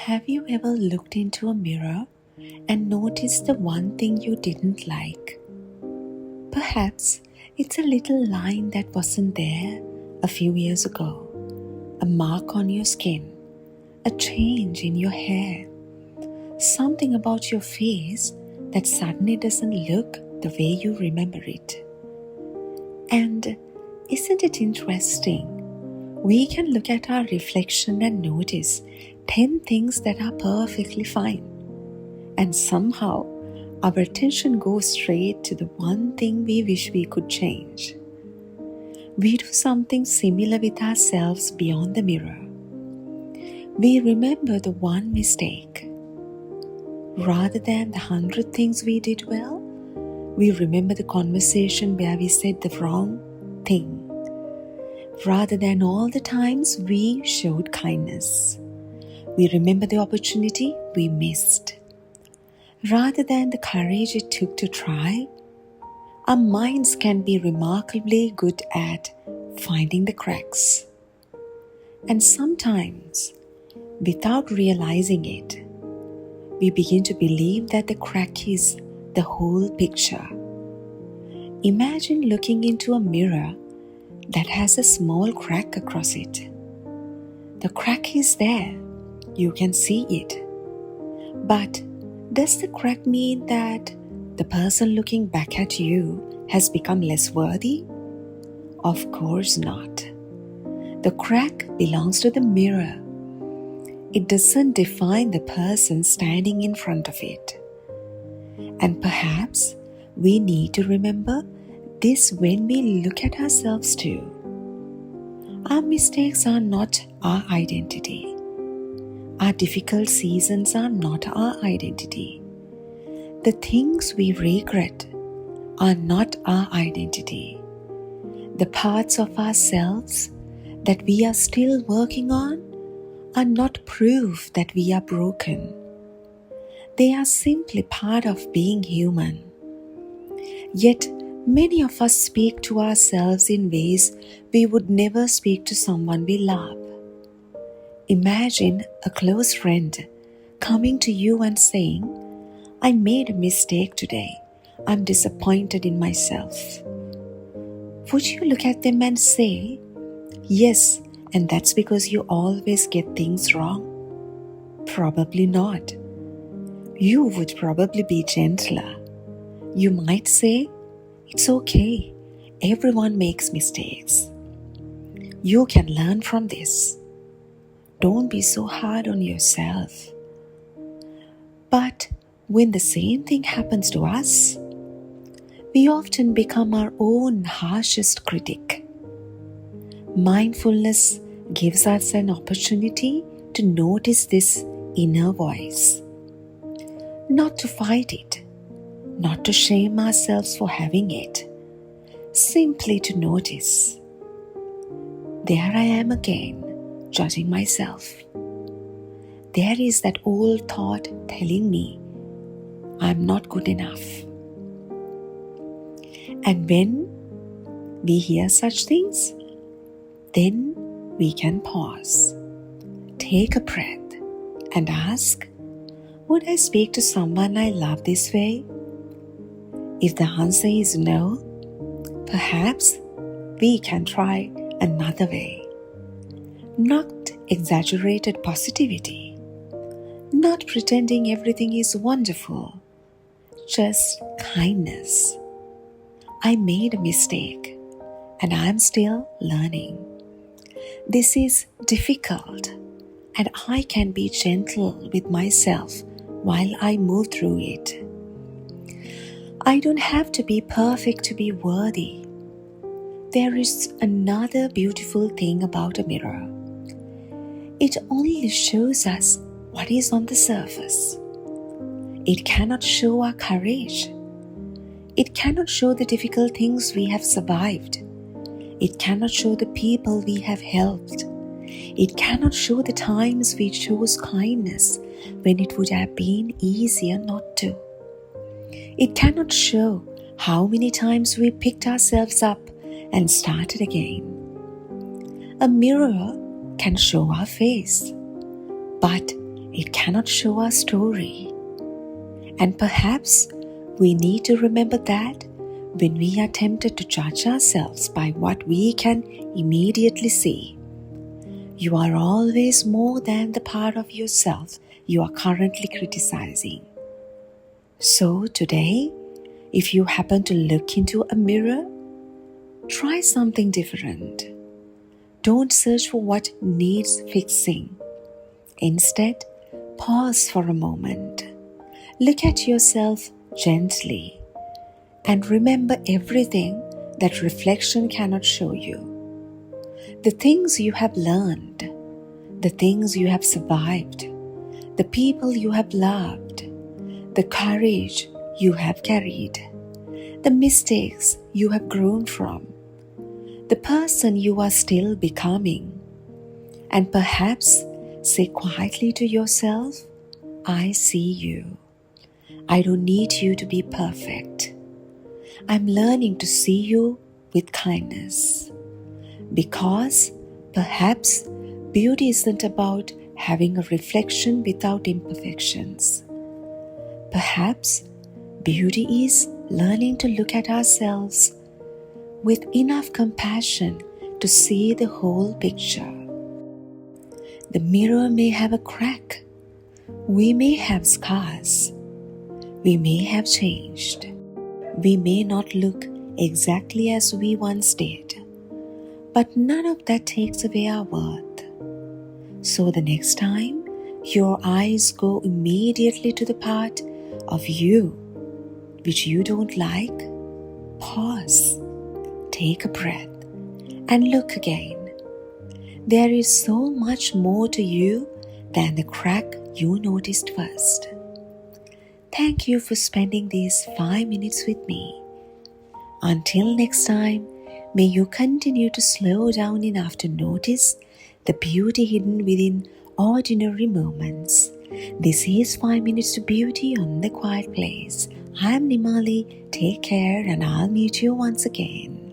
Have you ever looked into a mirror and noticed the one thing you didn't like? Perhaps it's a little line that wasn't there a few years ago, a mark on your skin, a change in your hair, something about your face that suddenly doesn't look the way you remember it. And isn't it interesting? We can look at our reflection and notice 10 things that are perfectly fine. And somehow, our attention goes straight to the one thing we wish we could change. We do something similar with ourselves beyond the mirror. We remember the one mistake. Rather than the 100 things we did well, we remember the conversation where we said the wrong thing. Rather than all the times we showed kindness, we remember the opportunity we missed. Rather than the courage it took to try, our minds can be remarkably good at finding the cracks. And sometimes, without realizing it, we begin to believe that the crack is the whole picture. Imagine looking into a mirror that has a small crack across it. The crack is there, you can see it. But does the crack mean that the person looking back at you has become less worthy? Of course not. The crack belongs to the mirror. It doesn't define the person standing in front of it. And perhaps we need to remember this when we look at ourselves too. Our mistakes are not our identity. Our difficult seasons are not our identity. The things we regret are not our identity. The parts of ourselves that we are still working on are not proof that we are broken. They are simply part of being human. Yet, many of us speak to ourselves in ways we would never speak to someone we love. Imagine a close friend coming to you and saying, "I made a mistake today. I'm disappointed in myself." Would you look at them and say, "Yes, and that's because you always get things wrong"? Probably not. You would probably be gentler. You might say, "It's okay. Everyone makes mistakes. You can learn from this. Don't be so hard on yourself." But when the same thing happens to us, we often become our own harshest critic. Mindfulness gives us an opportunity to notice this inner voice. Not to fight it, not to shame ourselves for having it, simply to notice. There I am again, judging myself. There is that old thought telling me I'm not good enough. And when we hear such things, then we can pause, take a breath, and ask, would I speak to someone I love this way? If the answer is no, perhaps we can try another way. Not exaggerated positivity, not pretending everything is wonderful, just kindness. I made a mistake and I'm still learning. This is difficult and I can be gentle with myself while I move through it. I don't have to be perfect to be worthy. There is another beautiful thing about a mirror. It only shows us what is on the surface. It cannot show our courage. It cannot show the difficult things we have survived. It cannot show the people we have helped. It cannot show the times we chose kindness when it would have been easier not to. It cannot show how many times we picked ourselves up and started again. A mirror can show our face, but it cannot show our story. And perhaps we need to remember that when we are tempted to judge ourselves by what we can immediately see, you are always more than the part of yourself you are currently criticizing. So today, if you happen to look into a mirror, try something different. Don't search for what needs fixing. Instead, pause for a moment. Look at yourself gently and remember everything that reflection cannot show you. The things you have learned, the things you have survived, the people you have loved, the courage you have carried, the mistakes you have grown from, the person you are still becoming, and perhaps say quietly to yourself, I see you. I don't need you to be perfect. I'm learning to see you with kindness. Because perhaps beauty isn't about having a reflection without imperfections. Perhaps beauty is learning to look at ourselves with enough compassion to see the whole picture. The mirror may have a crack. We may have scars. We may have changed. We may not look exactly as we once did. But none of that takes away our worth. So the next time your eyes go immediately to the part of you which you don't like, pause, take a breath, and look again. There is so much more to you than the crack you noticed first. Thank you for spending these 5 minutes with me. Until next time, may you continue to slow down enough to notice the beauty hidden within ordinary moments. This is 5 Minutes to Beauty on The Quiet Place. I'm Nimali. Take care and I'll meet you once again.